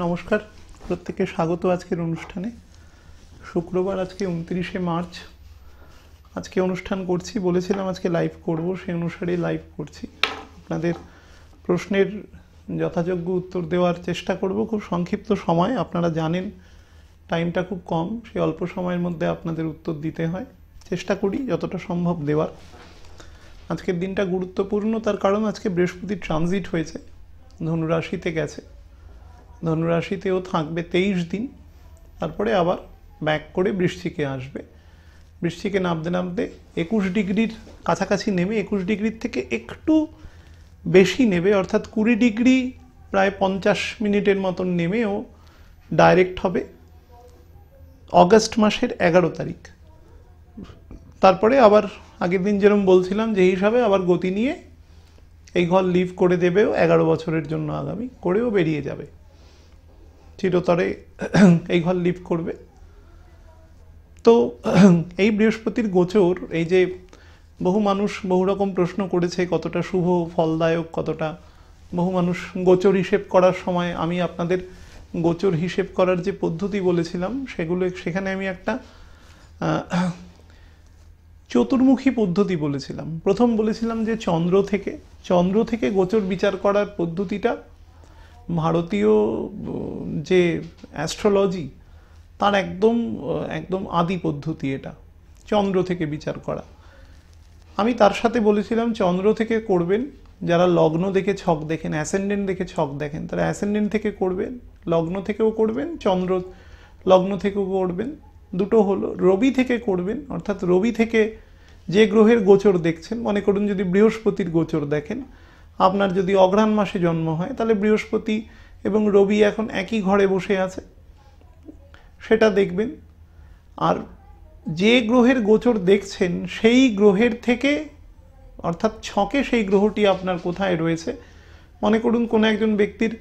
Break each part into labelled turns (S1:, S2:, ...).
S1: নমস্কার, প্রত্যেককে স্বাগত আজকের অনুষ্ঠানে। শুক্রবার, আজকে 29শে মার্চ। আজকে অনুষ্ঠান করছি, বলেছিলাম আজকে লাইভ করব, সেই অনুসারেই লাইভ করছি। আপনাদের প্রশ্নের যথাযোগ্য উত্তর দেওয়ার চেষ্টা করব। খুব সংক্ষিপ্ত সময়, আপনারা জানেন টাইমটা খুব কম, সেই অল্প সময়ের মধ্যে আপনাদের উত্তর দিতে হয়। চেষ্টা করি যতটা সম্ভব দেওয়ার। আজকের দিনটা গুরুত্বপূর্ণ, তার কারণ আজকে বৃহস্পতি ট্রানজিট হয়েছে, ধনুরাশিতে গেছে। ধনুরাশিতেও থাকবে 23 দিন, তারপরে আবার ব্যাক করে বৃশ্চিকে আসবে। বৃশ্চিকে নামতে নামতে 21 ডিগ্রির কাছাকাছি নেমে 21 ডিগ্রির থেকে একটু বেশি নেবে, অর্থাৎ 20 ডিগ্রি প্রায় 50 মিনিটের মতন নেমেও ডাইরেক্ট হবে অগস্ট মাসের 11 তারিখ। তারপরে আবার আগের দিন যেরকম বলছিলাম যে হিসাবে আবার গতি নিয়ে এই ঘর লিভ করে দেবেও 11 বছরের জন্য, আগামী করেও বেরিয়ে যাবে, চিরতরে এই ঘর লিভ করবে। তো এই বৃহস্পতির গোচর, এই যে বহু মানুষ বহু রকম প্রশ্ন করেছে কতটা শুভ ফলদায়ক, কতটা, বহু মানুষ গোচর হিসেব করার সময় আমি আপনাদের গোচর হিসেব করার যে পদ্ধতি বলেছিলাম সেখানে আমি একটা চতুর্মুখী পদ্ধতি বলেছিলাম। প্রথম বলেছিলাম যে চন্দ্র থেকে গোচর বিচার করার পদ্ধতিটা ভারতীয় যে অ্যাস্ট্রোলজি তার একদম আদি পদ্ধতি, এটা চন্দ্র থেকে বিচার করা। আমি তার সাথে বলেছিলাম চন্দ্র থেকে করবেন যারা লগ্ন দেখে ছক দেখেন, অ্যাসেন্ডেন্ট দেখে ছক দেখেন, তারা অ্যাসেন্ডেন্ট থেকে করবেন, লগ্ন থেকেও করবেন, চন্দ্র লগ্ন থেকেও করবেন। দুটো হলো রবি থেকে করবেন, অর্থাৎ রবি থেকে যে গ্রহের গোচর দেখছেন, মনে করুন যদি বৃহস্পতির গোচর দেখেন, আপনার যদি অঘ্রাণ মাসে জন্ম হয় তাহলে বৃহস্পতি এবং রবি এখন একই ঘরে বসে আছে, সেটা দেখবেন। আর যে গ্রহের গোচর দেখছেন সেই গ্রহের থেকে, অর্থাৎ ছকে সেই গ্রহটি আপনার কোথায় রয়েছে, মনে করুন কোনো একজন ব্যক্তির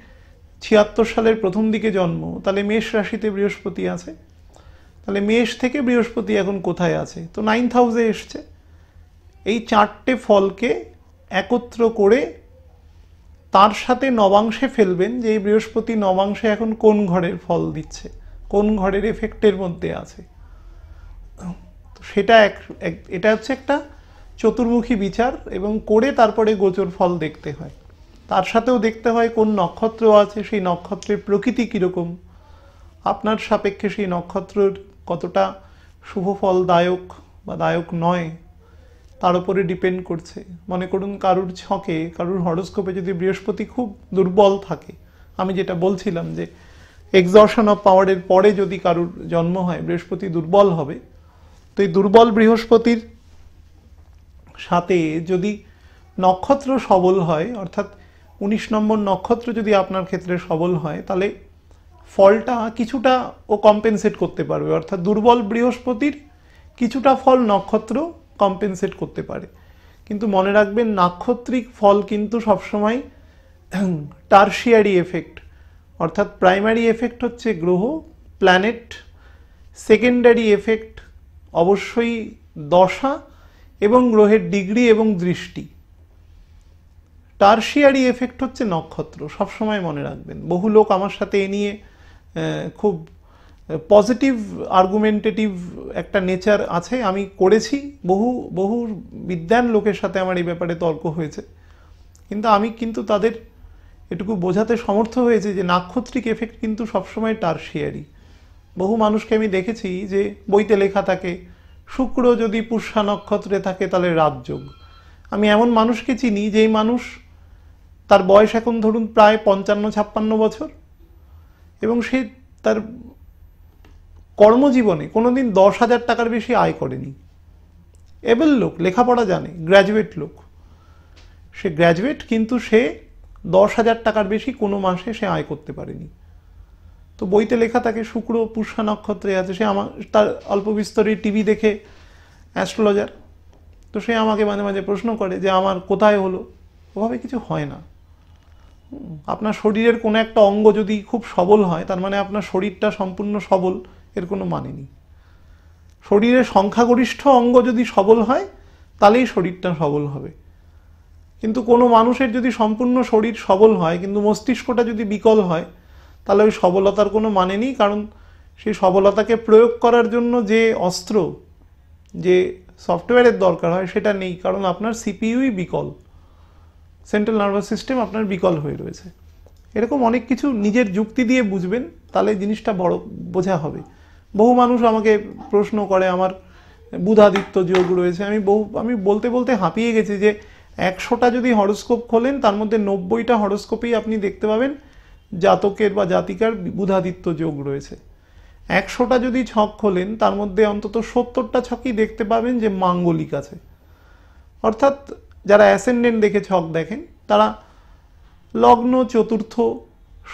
S1: 76 সালের প্রথম দিকে জন্ম, তাহলে মেষ রাশিতে বৃহস্পতি আছে, তাহলে মেষ থেকে বৃহস্পতি এখন কোথায় আছে, তো 9th হাউসে এসছে। এই চারটে ফলকে একত্র করে তার সাথে নবাংশে ফেলবেন যে এই বৃহস্পতি নবাংশে এখন কোন ঘরের ফল দিচ্ছে, কোন ঘরের এফেক্টের মধ্যে আছে। তো সেটা এটা হচ্ছে একটা চতুর্মুখী বিচার, এবং করে তারপরে গোচর ফল দেখতে হয়। তার সাথেও দেখতে হয় কোন নক্ষত্র আছে, সেই নক্ষত্রের প্রকৃতি কীরকম, আপনার সাপেক্ষে সেই নক্ষত্রের কতটা শুভ ফলদায়ক বা দায়ক নয় তার উপরে ডিপেন্ড করছে। মনে করুন কারুর ছকে, কারুর হরোস্কোপে যদি বৃহস্পতি খুব দুর্বল থাকে, আমি যেটা বলছিলাম যে এক্সজর্শন অফ পাওয়ারের পরে যদি কারুর জন্ম হয় বৃহস্পতি দুর্বল হবে, তো এই দুর্বল বৃহস্পতির সাথে যদি নক্ষত্র সবল হয়, অর্থাৎ 19 নম্বর নক্ষত্র যদি আপনার ক্ষেত্রে সবল হয়, তাহলে ফলটা কিছুটা ও কম্পেনসেট করতে পারবে, অর্থাৎ দুর্বল বৃহস্পতির কিছুটা ফল নক্ষত্র কম্পেনসেট করতে পারে। কিন্তু মনে রাখবেন নাক্ষত্রিক ফল কিন্তু সবসময় টার্সিয়ারি এফেক্ট, অর্থাৎ প্রাইমারি এফেক্ট হচ্ছে গ্রহ প্ল্যানেট, সেকেন্ডারি এফেক্ট অবশ্যই দশা এবং গ্রহের ডিগ্রি এবং দৃষ্টি, টার্সিয়ারি এফেক্ট হচ্ছে নক্ষত্র, সবসময় মনে রাখবেন। বহু লোক আমার সাথে এ নিয়ে খুব পজিটিভ আর্গুমেন্টেটিভ একটা নেচার আছে, আমি করেছি, বহু বিদ্বান লোকের সাথে আমার এই ব্যাপারে তর্ক হয়েছে, কিন্তু আমি তাদের এটুকু বোঝাতে সমর্থ হয়েছে যে নাক্ষত্রিক এফেক্ট কিন্তু সবসময় টার্সিয়ারি। বহু মানুষকে আমি দেখেছি যে বইতে লেখা থাকে শুক্র যদি পুষ্যা নক্ষত্রে থাকে তাহলে রাজযোগ। আমি এমন মানুষকে চিনি যেই মানুষ, তার বয়স এখন ধরুন প্রায় 55-56 বছর, এবং সে তার কর্মজীবনে কোনোদিন 10,000 টাকার বেশি আয় করেনি। এবেল লোক, লেখাপড়া জানে, গ্র্যাজুয়েট লোক, সে গ্র্যাজুয়েট, কিন্তু সে 10,000 টাকার বেশি কোনো মাসে সে আয় করতে পারেনি। তো বইতে লেখা থাকে শুক্র পুষ্যা নক্ষত্রে আছে, সে তার অল্প বিস্তরে টিভি দেখে অ্যাস্ট্রোলজার, তো সে আমাকে মাঝে মাঝে প্রশ্ন করে যে আমার কোথায় হলো। ওভাবে কিছু হয় না। আপনার শরীরের কোনো একটা অঙ্গ যদি খুব সবল হয়, তার মানে আপনার শরীরটা সম্পূর্ণ সবল, এর কোনো মানে নেই। শরীরের সংখ্যাগরিষ্ঠ অঙ্গ যদি সবল হয় তাহলেই শরীরটা সবল হবে। কিন্তু কোনো মানুষের যদি সম্পূর্ণ শরীর সবল হয় কিন্তু মস্তিষ্কটা যদি বিকল হয়, তাহলে ওই সবলতার কোনো মানে নেই, কারণ সেই সবলতাকে প্রয়োগ করার জন্য যে অস্ত্র, যে সফটওয়্যারের দরকার হয় সেটা নেই, কারণ আপনার সিপিইউই বিকল, সেন্ট্রাল নার্ভাস সিস্টেম আপনার বিকল হয়ে রয়েছে। এরকম অনেক কিছু নিজের যুক্তি দিয়ে বুঝবেন, তাহলে জিনিসটা বড় বোঝা হবে। বহু মানুষ আমাকে প্রশ্ন করে আমার বুধাদিত্য যোগ রয়েছে, আমি বলতে বলতে হাঁপিয়ে গেছি যে 100টা যদি হরোস্কোপ খোলেন তার মধ্যে 90টা হরোস্কোপেই আপনি দেখতে পাবেন জাতকের বা জাতিকার বুধাদিত্য যোগ রয়েছে। 100টা যদি ছক খোলেন তার মধ্যে অন্তত 70টা ছকই দেখতে পাবেন যে মাঙ্গলিক আছে। অর্থাৎ যারা অ্যাসেন্ডেন্ট দেখে ছক দেখেন তারা লগ্ন, চতুর্থ,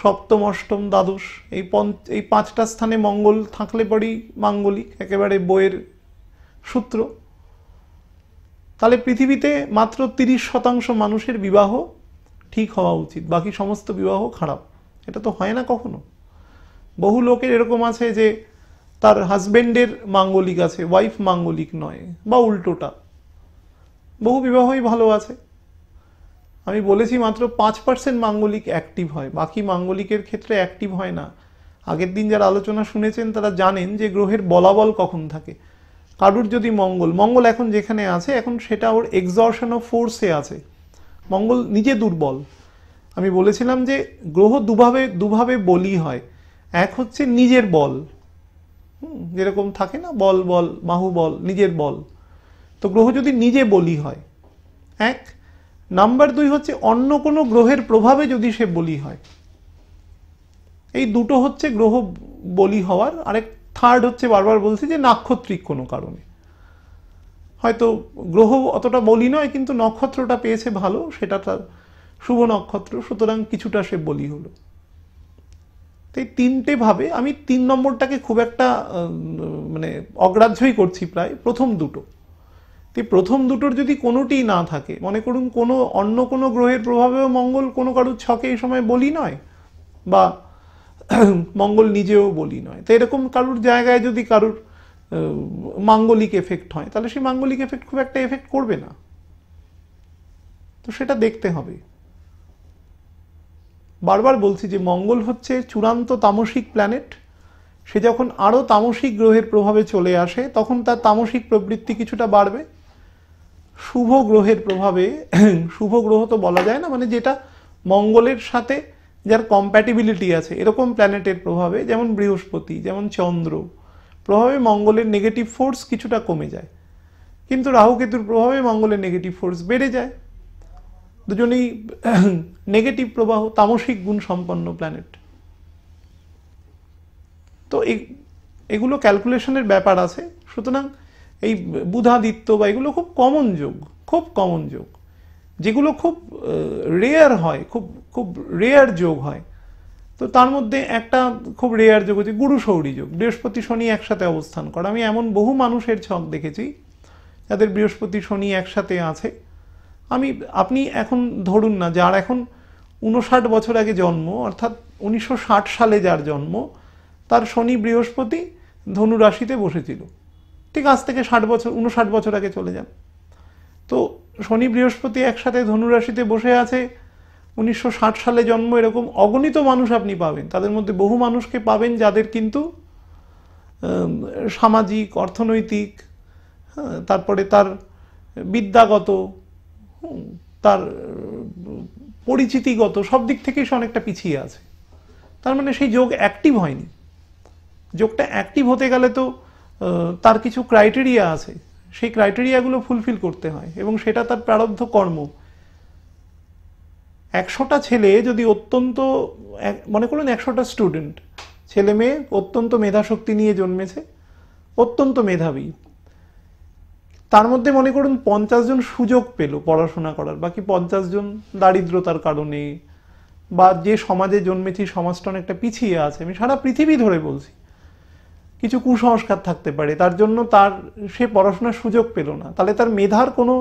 S1: সপ্তম, অষ্টম, দ্বাদশ এই 5টা স্থানে মঙ্গল থাকলে পরেই মাঙ্গলিক, একেবারে বইয়ের সূত্র। তাহলে পৃথিবীতে মাত্র 30% মানুষের বিবাহ ঠিক হওয়া উচিত, বাকি সমস্ত বিবাহ খারাপ। এটা তো হয় না কখনো। বহু লোকের এরকম আছে যে তার হাজবেন্ডের মাঙ্গলিক আছে, ওয়াইফ মাঙ্গলিক নয়, বা উল্টোটা। বহু বিবাহই ভালো আছে। আমি বলেছি মাত্র 5% মাঙ্গলিক অ্যাক্টিভ হয়, বাকি মাঙ্গলিকের ক্ষেত্রে অ্যাক্টিভ হয় না। আগের দিন যারা আলোচনা শুনেছেন তারা জানেন যে গ্রহের বলাবল কখন থাকে। কারুর যদি মঙ্গল এখন যেখানে আছে, এখন সেটা ওর এক্সর্শন অফ ফোর্সে আছে। মঙ্গল নিজে দুর্বল। আমি বলেছিলাম যে গ্রহ দুভাবে বলি হয়। এক হচ্ছে নিজের বল, যেরকম থাকে না বল বাহুবল, নিজের বল। তো গ্রহ যদি নিজে বলি হয় এক, নাম্বার 2 হচ্ছে অন্য কোনো গ্রহের প্রভাবে যদি সে বলি হয়। এই দুটো হচ্ছে গ্রহ বলি হওয়ার। আরেক থার্ড হচ্ছে, বারবার বলছি, যে নাক্ষত্রিক কোনো কারণে হয়তো গ্রহ অতটা বলি নয় কিন্তু নক্ষত্রটা পেয়েছে ভালো, সেটা তার শুভ নক্ষত্র, সুতরাং কিছুটা সে বলি হলো। এই 3টে ভাবে আমি 3 নম্বরটাকে খুব একটা মানে অগ্রাহ্যই করছি প্রায়। প্রথম দুটো, প্রথম দুটোর যদি কোনোটি না থাকে, মনে করুন অন্য কোনো গ্রহের প্রভাবেও মঙ্গল কোনো কারুর ছকে এই সময় বলি নয়, বা মঙ্গল নিজেও বলি নয়, তো এরকম কারুর জায়গায় যদি কারুর মাঙ্গলিক এফেক্ট হয়, তাহলে সেই মাঙ্গলিক এফেক্ট খুব একটা এফেক্ট করবে না। তো সেটা দেখতে হবে। বারবার বলছি যে মঙ্গল হচ্ছে চূড়ান্ত তামসিক প্ল্যানেট। সে যখন আরও তামসিক গ্রহের প্রভাবে চলে আসে তখন তার তামসিক প্রবৃত্তি কিছুটা বাড়বে। শুভ গ্রহের প্রভাবে, শুভ গ্রহ তো বলা যায় না, মানে যেটা মঙ্গলের সাথে যার কম্প্যাটিবিলিটি আছে, এরকম প্ল্যানেটের প্রভাবে, যেমন বৃহস্পতি, যেমন চন্দ্র প্রভাবে মঙ্গলের নেগেটিভ ফোর্স কিছুটা কমে যায়। কিন্তু রাহু কেতুর প্রভাবে মঙ্গলের নেগেটিভ ফোর্স বেড়ে যায়। দুজনেই নেগেটিভ প্রবাহ, তামসিক গুণ সম্পন্ন প্ল্যানেট। তো এগুলো ক্যালকুলেশনের ব্যাপার আছে। সুতরাং এই বুধাদিত্য বা এগুলো খুব কমন যোগ, যেগুলো খুব রেয়ার হয়, খুব রেয়ার যোগ হয়। তো তার মধ্যে একটা খুব রেয়ার যোগ হচ্ছে গুরু সৌরী যোগ, বৃহস্পতি শনি একসাথে অবস্থান করা। আমি এমন বহু মানুষের ছক দেখেছি যাদের বৃহস্পতি শনি একসাথে আছে। আপনি এখন ধরুন না, যার এখন 59 বছর আগে জন্ম, অর্থাৎ 1960 সালে যার জন্ম, তার শনি বৃহস্পতি ধনু রাশিতে বসেছিল। ঠিক আজ থেকে 59 বছর আগে চলে যান। তো শনি বৃহস্পতি একসাথে ধনু রাশিতে বসে আছে, 1960 সালে জন্ম, এরকম অগণিত মানুষ আপনি পাবেন। তাদের মধ্যে বহু মানুষকে পাবেন যাদের কিন্তু সামাজিক, অর্থনৈতিক, তারপরে তার বিদ্যাগত, তার পরিচিতিগত সব দিক থেকেই সে অনেকটা পিছিয়ে আছে। তার মানে সেই যোগ অ্যাক্টিভ হয়নি। যোগটা অ্যাক্টিভ হতে গেলে তো তার কিছু ক্রাইটেরিয়া আছে, সেই ক্রাইটেরিয়াগুলো ফুলফিল করতে হয়, এবং সেটা তার প্রারব্ধ কর্ম। 100টা ছেলে যদি অত্যন্ত, মনে করুন 100টা স্টুডেন্ট, ছেলে মেয়ে অত্যন্ত মেধাশক্তি নিয়ে জন্মেছে, অত্যন্ত মেধাবী, তার মধ্যে মনে করুন 50 জন সুযোগ পেল পড়াশোনা করার, বাকি 50 জন দারিদ্রতার কারণে বা যে সমাজে জন্মেছি সমাজটা অনেকটা পিছিয়ে আছে, আমি সারা পৃথিবী ধরে বলছি, কিছু কুসংস্কার থাকতে পারে, তার জন্য সে পড়াশোনার সুযোগ পেল না, তাহলে তার মেধার কোনো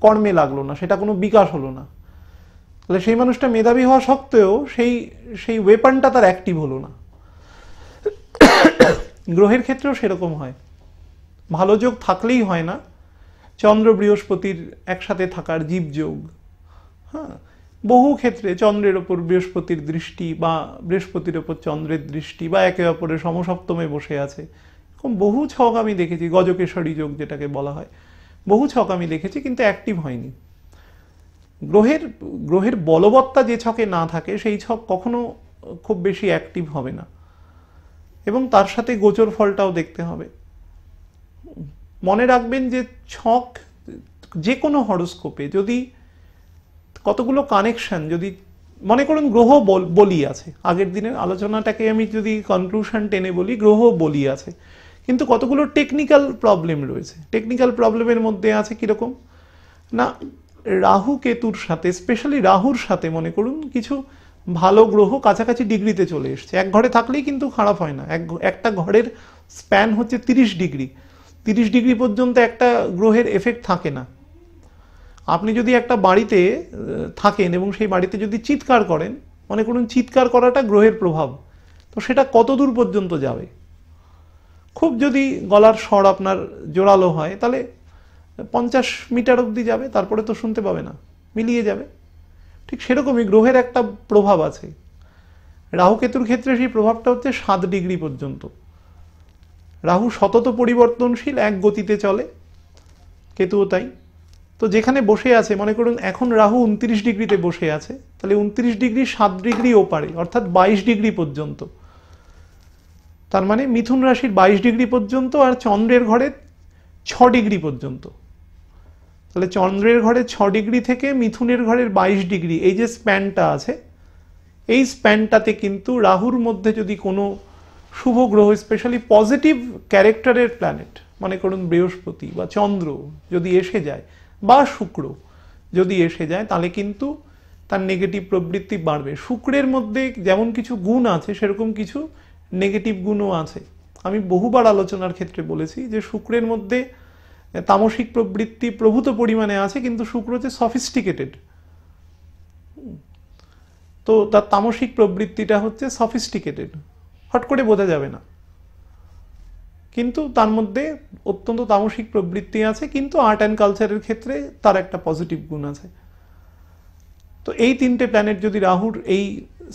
S1: কর্মে লাগলো না, সেটা কোনো বিকাশ হলো না। তাহলে সেই মানুষটা মেধাবী হওয়া সত্ত্বেও সেই ওয়েপনটা তার অ্যাক্টিভ হলো না। গ্রহের ক্ষেত্রেও সেরকম হয়। ভালো যোগ থাকলেই হয় না। চন্দ্র বৃহস্পতির একসাথে থাকার জীবযোগ, বহু ক্ষেত্রে চন্দ্রের ওপর বৃহস্পতির দৃষ্টি বা বৃহস্পতির ওপর চন্দ্রের দৃষ্টি বা একে অপরের সমসপ্তমে বসে আছে, এরকম বহু ছক আমি দেখেছি, গজকেশরী যোগ যেটাকে বলা হয়, বহু ছক আমি দেখেছি, কিন্তু অ্যাক্টিভ হয়নি। গ্রহের গ্রহের বলবত্তা যে ছকে না থাকে সেই ছক কখনো খুব বেশি অ্যাক্টিভ হবে না, এবং তার সাথে গোচর ফলটাও দেখতে হবে। মনে রাখবেন যে ছক যে কোনো হরোস্কোপে যদি কতগুলো কানেকশন, যদি মনে করুন গ্রহ বলি আছে, আগের দিনের আলোচনাটাকে আমি যদি কনক্লুশন টেনে বলি, গ্রহ বলি আছে, কিন্তু কতগুলো টেকনিক্যাল প্রবলেম রয়েছে। টেকনিক্যাল প্রবলেমের মধ্যে আছে কিরকম না, রাহু কেতুর সাথে, স্পেশালি রাহুর সাথে মনে করুন কিছু ভালো গ্রহ কাছাকাছি ডিগ্রিতে চলে এসছে। এক ঘরে থাকলেই কিন্তু খারাপ হয় না, একটা ঘরের স্প্যান হচ্ছে 30 ডিগ্রি, 30 ডিগ্রি পর্যন্ত একটা গ্রহের এফেক্ট থাকে না। আপনি যদি একটা বাড়িতে থাকেন এবং সেই বাড়িতে যদি চিৎকার করেন, মনে করুন চিৎকার করাটা গ্রহের প্রভাব, তো সেটা কত দূর পর্যন্ত যাবে? খুব যদি গলার স্বর আপনার জোরালো হয় তাহলে 50 মিটার অবধি যাবে, তারপরে তো শুনতে পাবে না, মিলিয়ে যাবে। ঠিক সেরকমই গ্রহের একটা প্রভাব আছে। রাহু কেতুর ক্ষেত্রে সেই প্রভাবটা হচ্ছে 7 ডিগ্রি পর্যন্ত। রাহু সতত পরিবর্তনশীল, এক গতিতে চলে, কেতুও তাই। তো যেখানে বসে আছে, মনে করুন এখন রাহু 29 ডিগ্রিতে বসে আছে, তাহলে 29 ডিগ্রি 7 ডিগ্রি ওপারে, অর্থাৎ 22 ডিগ্রি পর্যন্ত। তার মানে মিথুন রাশির 22 ডিগ্রি পর্যন্ত, আর চন্দ্রের ঘরে 6 ডিগ্রি পর্যন্ত। তাহলে চন্দ্রের ঘরে 6 ডিগ্রি থেকে মিথুনের ঘরের 22 ডিগ্রি, এই যে স্প্যানটা আছে, এই স্প্যানটাতে কিন্তু রাহুর মধ্যে যদি কোনো শুভ গ্রহ, স্পেশালি পজিটিভ ক্যারেক্টারের প্ল্যানেট, মনে করুন বৃহস্পতি বা চন্দ্র যদি এসে যায়, বা শুক্র যদি এসে যায়, তাহলে কিন্তু তার নেগেটিভ প্রবৃত্তি বাড়বে। শুক্রের মধ্যে যেমন কিছু গুণ আছে, সেরকম কিছু নেগেটিভ গুণও আছে। আমি বহুবার আলোচনার ক্ষেত্রে বলেছি যে শুক্রের মধ্যে তামসিক প্রবৃত্তি প্রভূত পরিমাণে আছে, কিন্তু শুক্র হচ্ছে সফিস্টিকেটেড, তো তার তামসিক প্রবৃত্তিটা হচ্ছে সফিস্টিকেটেড, হট করে বোঝা যাবে না, কিন্তু তার মধ্যে অত্যন্ত তামসিক প্রবৃত্তি আছে, কিন্তু আর্ট অ্যান্ড কালচারের ক্ষেত্রে তার একটা পজিটিভ গুণ আছে। তো এই তিনটে প্ল্যানেট যদি রাহুর এই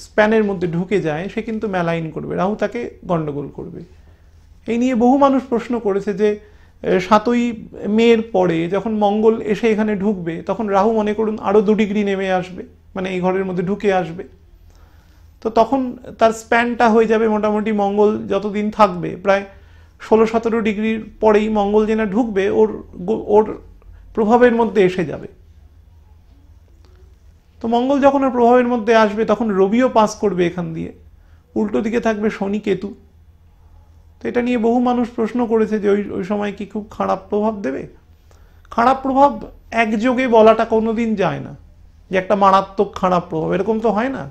S1: স্প্যানের মধ্যে ঢুকে যায়, সে কিন্তু ম্যালাইন করবে, রাহু তাকে গন্ডগোল করবে। এই নিয়ে বহু মানুষ প্রশ্ন করেছে যে 7ই মের পরে যখন মঙ্গল এসে এখানে ঢুকবে, তখন রাহু মনে করুন আরো 2 ডিগ্রি নেমে আসবে, মানে এই ঘরের মধ্যে ঢুকে আসবে, তো তখন তার স্প্যানটা হয়ে যাবে মোটামুটি, মঙ্গল যতদিন থাকবে প্রায় 16-17 ডিগ্রির পরেই মঙ্গল যেটা ঢুকবে ওর প্রভাবের মধ্যে এসে যাবে। তো মঙ্গল যখন ওর প্রভাবের মধ্যে আসবে, তখন রবিও পাস করবে এখান দিয়ে, উল্টো দিকে থাকবে শনি কেতু। তো এটা নিয়ে বহু মানুষ প্রশ্ন করেছে যে ওই সময় কি খুব খারাপ প্রভাব দেবে? খারাপ প্রভাব একযোগে বলাটা কোনোদিন যায় না যে একটা মারাত্মক খারাপ প্রভাব, এরকম তো হয় না।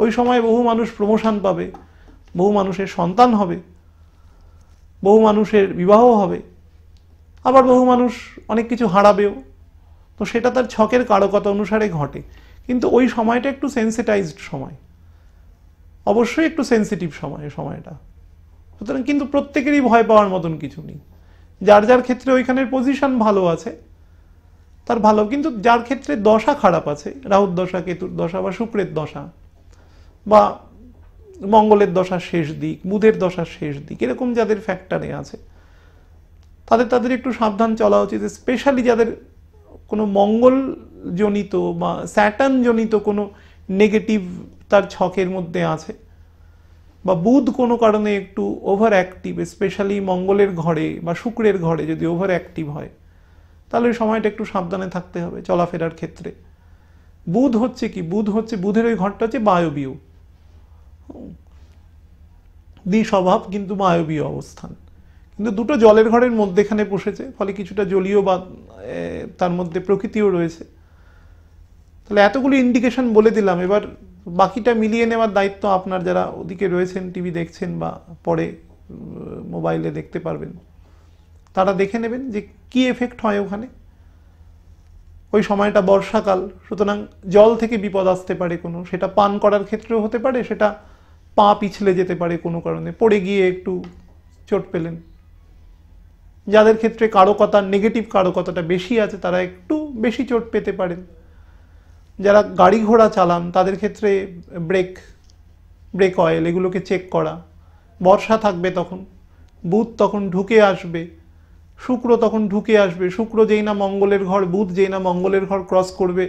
S1: ওই সময় বহু মানুষ প্রমোশন পাবে, বহু মানুষের সন্তান হবে, বহু মানুষের বিবাহ হবে, আবার বহু মানুষ অনেক কিছু হারাবেও। তো সেটা তার ছকের কারকতা অনুসারে ঘটে, কিন্তু ওই সময়টা একটু সেন্সিটাইজড সময়, অবশ্যই একটু সেন্সিটিভ সময় সময়টা। সুতরাং কিন্তু প্রত্যেকেরই ভয় পাওয়ার মতন কিছু নেই। যার যার ক্ষেত্রে ওইখানের পজিশন ভালো আছে তার ভালো, কিন্তু যার ক্ষেত্রে দশা খারাপ আছে, রাহুর দশা, কেতুর দশা, বা শুক্রের দশা, বা মঙ্গলের দশার শেষ দিক, বুধের দশার শেষ দিক, এরকম যাদের ফ্যাক্টরে আছে, তাদের একটু সাবধান চলা উচিত। স্পেশালি যাদের কোনো মঙ্গল জনিত বা স্যাটার্ন জনিত কোনো নেগেটিভ তার ছকের মধ্যে আছে, বা বুধ কোনো কারণে একটু ওভার অ্যাক্টিভ, স্পেশালি মঙ্গলের ঘরে বা শুক্রের ঘরে যদি ওভার অ্যাক্টিভ হয়, তাহলে ওই সময়টা একটু সাবধানে থাকতে হবে চলাফেরার ক্ষেত্রে। বুধ হচ্ছে কি, বুধের ওই ঘরটা হচ্ছে বায়বীয় দ্বিস্বভাব, কিন্তু বায়বীয় অবস্থান, কিন্তু দুটো জলের ঘরের মধ্যেখানে বসেছে, ফলে কিছুটা জলীয় বা তার মধ্যে প্রকৃতিও রয়েছে। তাহলে এতগুলো ইন্ডিকেশন বলে দিলাম, এবার বাকিটা মিলিয়ে নেওয়ার দায়িত্ব আপনার, যারা ওদিকে রয়েছেন, টিভি দেখছেন বা পরে মোবাইলে দেখতে পারবেন, তারা দেখে নেবেন যে কি এফেক্ট হয় ওখানে। ওই সময়টা বর্ষাকাল, সুতরাং জল থেকে বিপদ আসতে পারে কোনো, সেটা পান করার ক্ষেত্রেও হতে পারে, সেটা পা পিছলে যেতে পারে কোনো কারণে, পড়ে গিয়ে একটু চোট পেলেন। যাদের ক্ষেত্রে কারকতা, নেগেটিভ কারকতাটা বেশি আছে, তারা একটু বেশি চোট পেতে পারেন। যারা গাড়ি ঘোড়া চালান তাদের ক্ষেত্রে ব্রেক অয়েল এগুলোকে চেক করা। বর্ষা থাকবে তখন, বুধ তখন ঢুকে আসবে, শুক্র তখন ঢুকে আসবে। শুক্র যেই না মঙ্গলের ঘর, বুধ যেই না মঙ্গলের ঘর ক্রস করবে,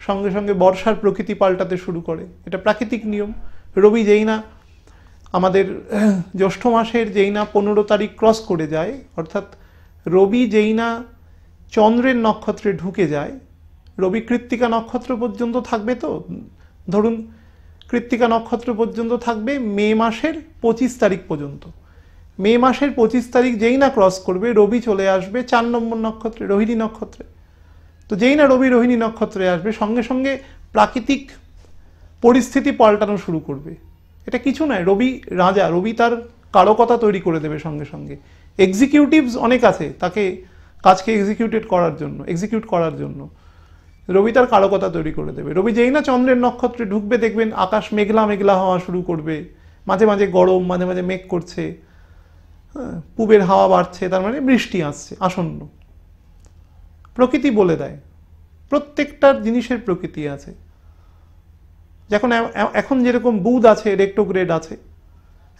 S1: সঙ্গে সঙ্গে বর্ষার প্রকৃতি পাল্টাতে শুরু করে। এটা প্রাকৃতিক নিয়ম। রবি যেই না আমাদের জ্যৈষ্ঠ মাসের যেই না 15 তারিখ ক্রস করে যায়, অর্থাৎ রবি যেই না চন্দ্রের নক্ষত্রে ঢুকে যায়, রবি কৃত্তিকা নক্ষত্র পর্যন্ত থাকবে। তো ধরুন কৃত্তিকা নক্ষত্র পর্যন্ত থাকবে মে মাসের 25 তারিখ পর্যন্ত। মে মাসের 25 তারিখ যেই না ক্রস করবে, রবি চলে আসবে 4 নম্বর নক্ষত্রে, রোহিণী নক্ষত্রে। তো যেই না রবি রোহিণী নক্ষত্রে আসবে, সঙ্গে সঙ্গে প্রাকৃতিক পরিস্থিতি পাল্টানো শুরু করবে। এটা কিছু নয়, রবি রাজা, রবি তার কারকতা তৈরি করে দেবে সঙ্গে সঙ্গে। এক্সিকিউটিভস অনেক আছে তাকে কাজকে এক্সিকিউট করার জন্য রবি তার কারকতা তৈরি করে দেবে। রবি যেই না চন্দ্রের নক্ষত্রে ঢুকবে, দেখবেন আকাশ মেঘলা মেঘলা হওয়া শুরু করবে, মাঝে মাঝে গরম, মাঝে মাঝে মেঘ করছে, পূবের হাওয়া বাড়ছে, তার মানে বৃষ্টি আসছে আসন্ন। প্রকৃতি বলে দেয়, প্রত্যেকটা জিনিসের প্রকৃতি আছে। এখন যেরকম বুধ আছে, রেক্টোগ্রেড আছে,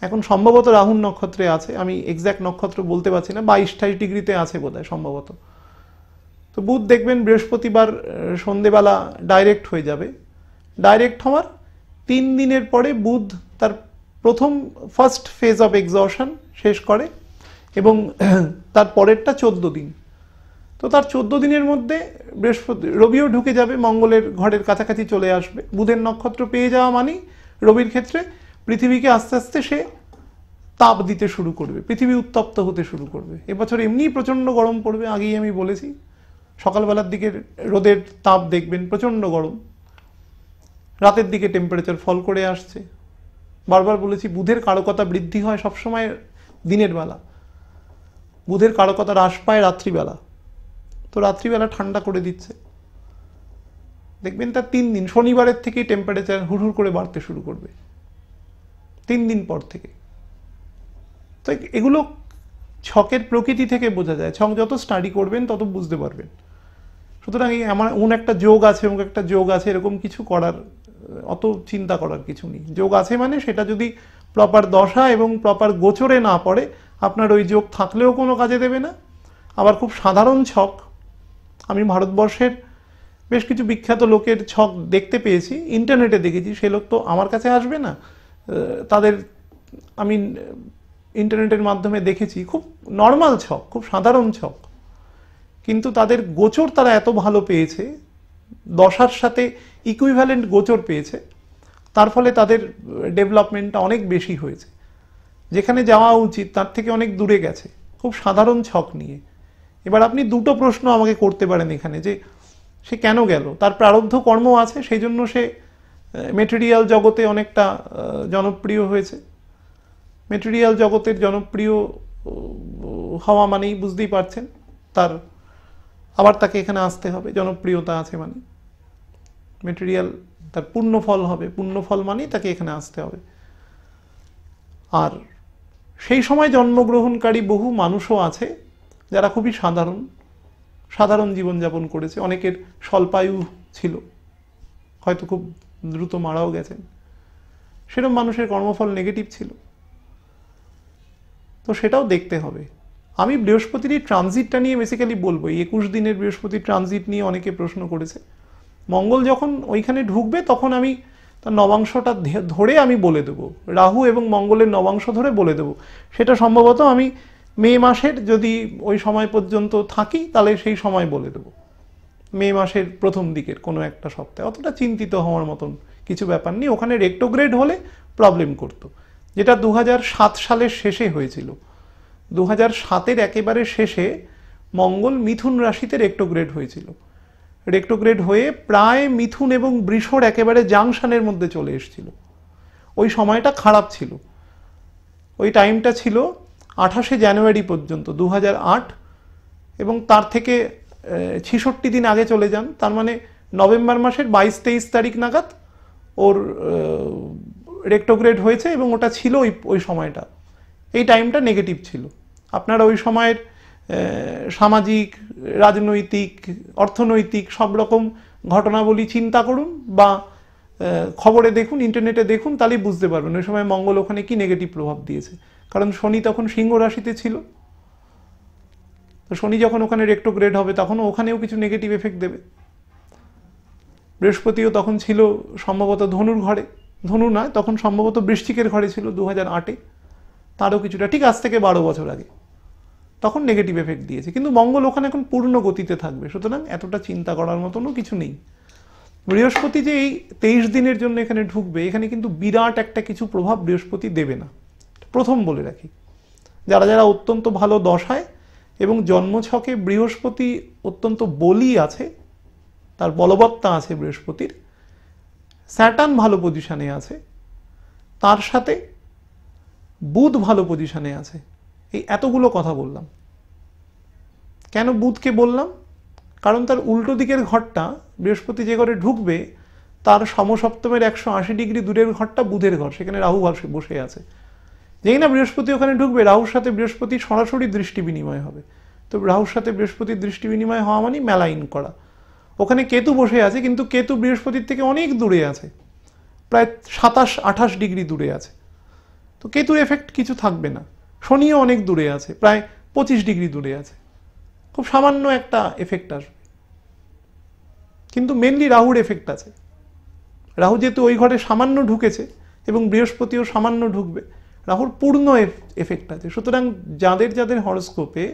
S1: এখন সম্ভবত রাহুর নক্ষত্রে আছে, আমি এক্স্যাক্ট নক্ষত্র বলতে পারছি না, 22-28 ডিগ্রিতে আছে বোধহয় সম্ভবত। তো বুধ দেখবেন বৃহস্পতিবার সন্ধেবেলা ডাইরেক্ট হয়ে যাবে। ডাইরেক্ট হওয়ার 3 দিনের পরে বুধ তার ফার্স্ট ফেজ অফ এক্সহশন শেষ করে, এবং তার পরেরটা 14 দিন। তো তার 14 দিনের মধ্যে রবিও ঢুকে যাবে, মঙ্গলের ঘরের কাছাকাছি চলে আসবে। বুধের নক্ষত্র পেয়ে যাওয়া মানেই রবির ক্ষেত্রে পৃথিবীকে আস্তে আস্তে সে তাপ দিতে শুরু করবে, পৃথিবী উত্তপ্ত হতে শুরু করবে। এবছর এমনিই প্রচণ্ড গরম পড়বে, আগেই আমি বলেছি। সকালবেলার দিকে রোদের তাপ দেখবেন প্রচণ্ড গরম, রাতের দিকে টেম্পারেচার ফল করে আসছে। বারবার বলেছি, বুধের কারকতা বৃদ্ধি হয় সবসময় দিনের বেলা, বুধের কারকতা হ্রাস পায় রাত্রিবেলা। তো রাত্রিবেলা ঠান্ডা করে দিচ্ছে, দেখবেন তার 3 দিন, শনিবারের থেকেই টেম্পারেচার হুড় করে বাড়তে শুরু করবে, 3 দিন পর থেকে। তো এগুলো ছকের প্রকৃতি থেকে বোঝা যায়, ছক যত স্টাডি করবেন তত বুঝতে পারবেন। সুতরাং এই আমার একটা যোগ আছে এবং একটা যোগ আছে এরকম কিছু করার, অত চিন্তা করার কিছু নেই। যোগ আছে মানে সেটা যদি প্রপার দশা এবং প্রপার গোচরে না পড়ে, আপনার ওই যোগ থাকলেও কোনো কাজে দেবে না। আবার খুব সাধারণ ছক, আমি ভারতবর্ষের বেশ কিছু বিখ্যাত লোকের ছক দেখতে পেয়েছি, ইন্টারনেটে দেখেছি, সে লোক তো আমার কাছে আসবে না, তাদের আমি ইন্টারনেটের মাধ্যমে দেখেছি, খুব নর্মাল ছক, খুব সাধারণ ছক, কিন্তু তাদের গোচর তারা এত ভালো পেয়েছে, দশার সাথে ইকুইভ্যালেন্ট গোচর পেয়েছে, তার ফলে তাদের ডেভেলপমেন্টটা অনেক বেশি হয়েছে। যেখানে যাওয়া উচিত তার থেকে অনেক দূরে গেছে, খুব সাধারণ ছক নিয়ে। এবার আপনি 2টো প্রশ্ন আমাকে করতে পারেন এখানে, যে সে কেন গেল, তার প্রারব্ধ কর্ম আছে, সেই জন্য সে মেটেরিয়াল জগতে অনেকটা জনপ্রিয় হয়েছে। মেটেরিয়াল জগতের জনপ্রিয় হওয়া মানেই বুঝতেই পারছেন আবার তাকে এখানে আসতে হবে, জনপ্রিয়তা আছে মানে মেটেরিয়াল তার পূর্ণ ফল হবে, পূর্ণ ফল মানেই তাকে এখানে আসতে হবে। আর সেই সময় জন্মগ্রহণকারী বহু মানুষও আছে যারা খুবই সাধারণ জীবনযাপন করেছে, অনেকের স্বল্পায়ু ছিল, হয়তো খুব দ্রুত মারাও গেছেন, সেরকম মানুষের কর্মফল নেগেটিভ ছিল। তো সেটাও দেখতে হবে। আমি বৃহস্পতির এই ট্রানজিটটা নিয়ে বেসিক্যালি বলবো, এই 21 দিনের বৃহস্পতির ট্রানজিট নিয়ে অনেকে প্রশ্ন করেছে। মঙ্গল যখন ওইখানে ঢুকবে তখন আমি তার নবাংশটা ধরে আমি বলে দেবো, রাহু এবং মঙ্গলের নবাংশ ধরে বলে দেবো। সেটা সম্ভবত আমি মে মাসের, যদি ওই সময় পর্যন্ত থাকি তাহলে সেই সময় বলে দেবো, মে মাসের প্রথম দিকের কোনো একটা সপ্তাহে। অতটা চিন্তিত হওয়ার মতন কিছু ব্যাপার নেই। ওখানে রেক্টোগ্রেড হলে প্রবলেম করতো, যেটা 2007 সালের শেষে হয়েছিল। 2007-এর একেবারে শেষে মঙ্গল মিথুন রাশিতে রেক্টোগ্রেড হয়েছিল। রেক্টোগ্রেড হয়ে প্রায় মিথুন এবং বৃষর একেবারে জাংশনের মধ্যে চলে এসেছিল। ওই সময়টা খারাপ ছিল। ওই টাইমটা ছিল 28শে জানুয়ারি পর্যন্ত 2008, এবং তার থেকে 66 দিন আগে চলে যান, তার মানে নভেম্বর মাসের 22-23 তারিখ নাগাদ ওর রেক্টোগ্রেড হয়েছে, এবং ওটা ছিল ওই সময়টা, এই টাইমটা নেগেটিভ ছিল। আপনারা ওই সময়ের সামাজিক, রাজনৈতিক, অর্থনৈতিক সব রকম ঘটনাবলী চিন্তা করুন বা খবরে দেখুন, ইন্টারনেটে দেখুন, তাহলেই বুঝতে পারবেন ওই সময় মঙ্গল ওখানে কি নেগেটিভ প্রভাব দিয়েছে। কারণ শনি তখন সিংহ রাশিতে ছিল, তো শনি যখন ওখানে রেক্টোগ্রেড হবে তখন ওখানেও কিছু নেগেটিভ এফেক্ট দেবে। বৃহস্পতিও তখন ছিল সম্ভবত ধনুর ঘরে, ধনু নয় তখন সম্ভবত বৃশ্চিকের ঘরে ছিল 2008-এ, তারও কিছুটা ঠিক আজ থেকে 12 বছর আগে, তখন নেগেটিভ এফেক্ট দিয়েছে। কিন্তু মঙ্গল ওখানে এখন পূর্ণ গতিতে থাকবে, সুতরাং এতটা চিন্তা করার মতনও কিছু নেই। বৃহস্পতি যে এই 23 দিনের জন্য এখানে ঢুকবে, এখানে কিন্তু বিরাট একটা কিছু প্রভাব বৃহস্পতি দেবে না, প্রথম বলে রাখি। যারা যারা অত্যন্ত ভালো দশায় এবং জন্মছকে বৃহস্পতি অত্যন্ত বলি আছে, তার বলবত্তা আছে বৃহস্পতির, স্যাটার্ন ভালো পজিশনে আছে, তার সাথে বুধ ভালো পজিশনে আছে, এই এতগুলো কথা বললাম। কেন বুধকে বললাম? কারণ তার উল্টো দিকের ঘরটা, বৃহস্পতি যে ঘরে ঢুকবে তার সমসপ্তমের 180 ডিগ্রি দূরের ঘরটা বুধের ঘর, সেখানে রাহু বসে আছে। যেই না বৃহস্পতি ওখানে ঢুকবে, রাহুর সাথে বৃহস্পতি সরাসরি দৃষ্টি বিনিময় হবে। তো রাহুর সাথে বৃহস্পতির দৃষ্টি বিনিময় হওয়া মানে মেলাইন করা। ওখানে কেতু বসে আছে, কিন্তু কেতু বৃহস্পতির থেকে অনেক দূরে আছে, প্রায় 27-28 ডিগ্রি দূরে আছে, তো কেতুর এফেক্ট কিছু থাকবে না। শনিও অনেক দূরে আছে, প্রায় 25 ডিগ্রি দূরে আছে, খুব সামান্য একটা এফেক্ট আসবে। কিন্তু মেনলি রাহুর এফেক্ট আছে। রাহু যেহেতু ওই ঘরে সামান্য ঢুকেছে এবং বৃহস্পতিও সামান্য ঢুকবে, রাহুর পূর্ণ এফেক্ট আছে। সুতরাং যাদের যাদের হরস্কোপে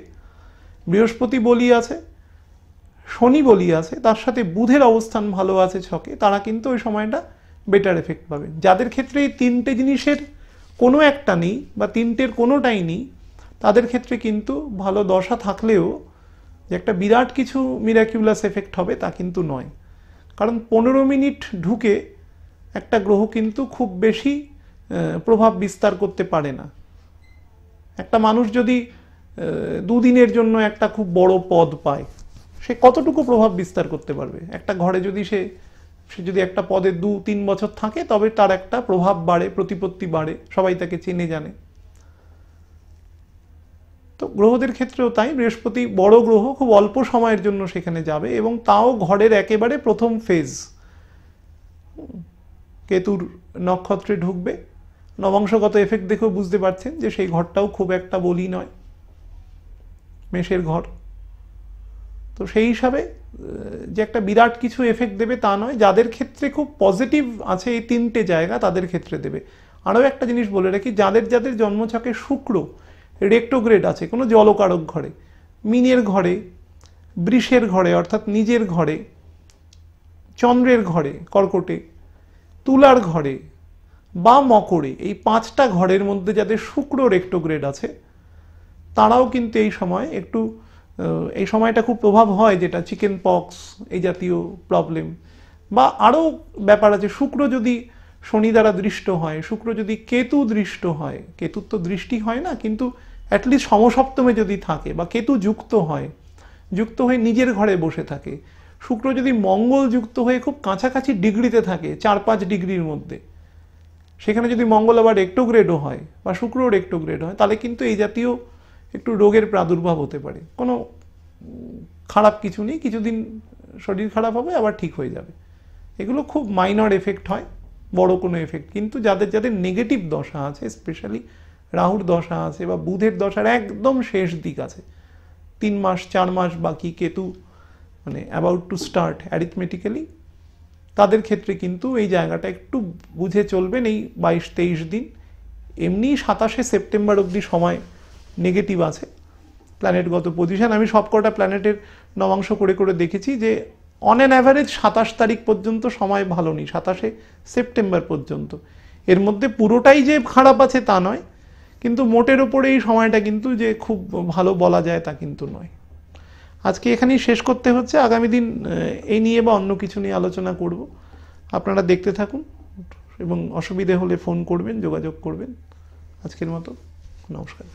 S1: বৃহস্পতি বলি আছে, শনি বলি আছে, তার সাথে বুধের অবস্থান ভালো আছে ছকে, তারা কিন্তু ওই সময়টা বেটার এফেক্ট পাবে। যাদের ক্ষেত্রে এই তিনটে জিনিসের কোনো একটা নেই বা তিনটের কোনোটাই নেই, তাদের ক্ষেত্রে কিন্তু ভালো দশা থাকলেও যে একটা বিরাট কিছু মিরাকিউলাস এফেক্ট হবে তা কিন্তু নয়। কারণ 15 মিনিট ঢুকে একটা গ্রহ কিন্তু খুব বেশি প্রভাব বিস্তার করতে পারে না। একটা মানুষ যদি 2 দিনের জন্য একটা খুব বড় পদ পায়, সে কতটুকু প্রভাব বিস্তার করতে পারবে? একটা ঘরে যদি সে যদি একটা পদে 2-3 বছর থাকে, তবে তার একটা প্রভাব বাড়ে, প্রতিপত্তি বাড়ে, সবাই তাকে চেনে জানে। তো গ্রহদের ক্ষেত্রেও তাই, বৃহস্পতি বড় গ্রহ, খুব অল্প সময়ের জন্য সেখানে যাবে এবং তাও ঘরের একেবারে প্রথম ফেজ। কেতুর নক্ষত্রে ঢুকবে, নবাংশগত এফেক্ট দেখেও বুঝতে পারছেন যে সেই ঘরটাও খুব একটা বলি নয়, মেষের ঘর। তো সেই হিসাবে যে একটা বিরাট কিছু এফেক্ট দেবে তা নয়। যাদের ক্ষেত্রে খুব পজিটিভ আছে এই তিনটে জায়গা, তাদের ক্ষেত্রে দেবে। আরও একটা জিনিস বলে রাখি, যাদের যাদের জন্মছকে শুক্র রেক্টোগ্রেড আছে কোনো জলকারক ঘরে, মিনের ঘরে, বৃষের ঘরে অর্থাৎ নিজের ঘরে, চন্দ্রের ঘরে কর্কটে, তুলার ঘরে বা মকরে, এই 5টা ঘরের মধ্যে যাদের শুক্র রেক্টোগ্রেড আছে, তারাও কিন্তু এই সময় একটু, এই সময়টা খুব প্রভাব হয়, যেটা চিকেন পক্স এই জাতীয় প্রবলেম বা আরও ব্যাপার আছে। শুক্র যদি শনি দ্বারা দৃষ্ট হয়, শুক্র যদি কেতু দৃষ্ট হয়, কেতুর তো দৃষ্টি হয় না, কিন্তু অ্যাটলিস্ট সমসপ্তমে যদি থাকে বা কেতু যুক্ত হয়, যুক্ত হয়ে নিজের ঘরে বসে থাকে, শুক্র যদি মঙ্গল যুক্ত হয়ে খুব কাছাকাছি ডিগ্রিতে থাকে 4-5 ডিগ্রির মধ্যে, সেখানে যদি মঙ্গল আবার রেক্টোগ্রেডও হয় বা শুক্রও রেক্টোগ্রেড হয়, তাহলে কিন্তু এই জাতীয় একটু রোগের প্রাদুর্ভাব হতে পারে। কোনো খারাপ কিছু নেই, কিছুদিন শরীর খারাপ হবে আবার ঠিক হয়ে যাবে, এগুলো খুব মাইনর এফেক্ট হয়, বড় কোনো এফেক্ট। কিন্তু যাদের যাদের নেগেটিভ দশা আছে, স্পেশালি রাহুর দশা আছে বা বুধের দশার একদম শেষ দিক আছে, 3 মাস 4 মাস বাকি, কেতু মানে অ্যাবাউট টু স্টার্ট অ্যারিথমেটিক্যালি, তাদের ক্ষেত্রে কিন্তু এই জায়গাটা একটু বুঝে চলবেন। এই 22-23 দিন এমনি 27শে সেপ্টেম্বর অবধি সময় নেগেটিভ আছে প্ল্যানেটগত পজিশন। আমি সবকটা প্ল্যানেটের নবাংশ করে করে দেখেছি যে অন অ্যান অ্যাভারেজ 27 তারিখ পর্যন্ত সময় ভালো নেই, 27শে সেপ্টেম্বর পর্যন্ত। এর মধ্যে পুরোটাই যে খারাপ আছে তা নয়, কিন্তু মোটের ওপরে এই সময়টা কিন্তু যে খুব ভালো বলা যায় তা কিন্তু নয়। আজকে এখানেই শেষ করতে হচ্ছে, আগামী দিন এই নিয়ে বা অন্য কিছু নিয়ে আলোচনা করব। আপনারা দেখতে থাকুন এবং অসুবিধে হলে ফোন করবেন, যোগাযোগ করবেন। আজকের মতো নমস্কার।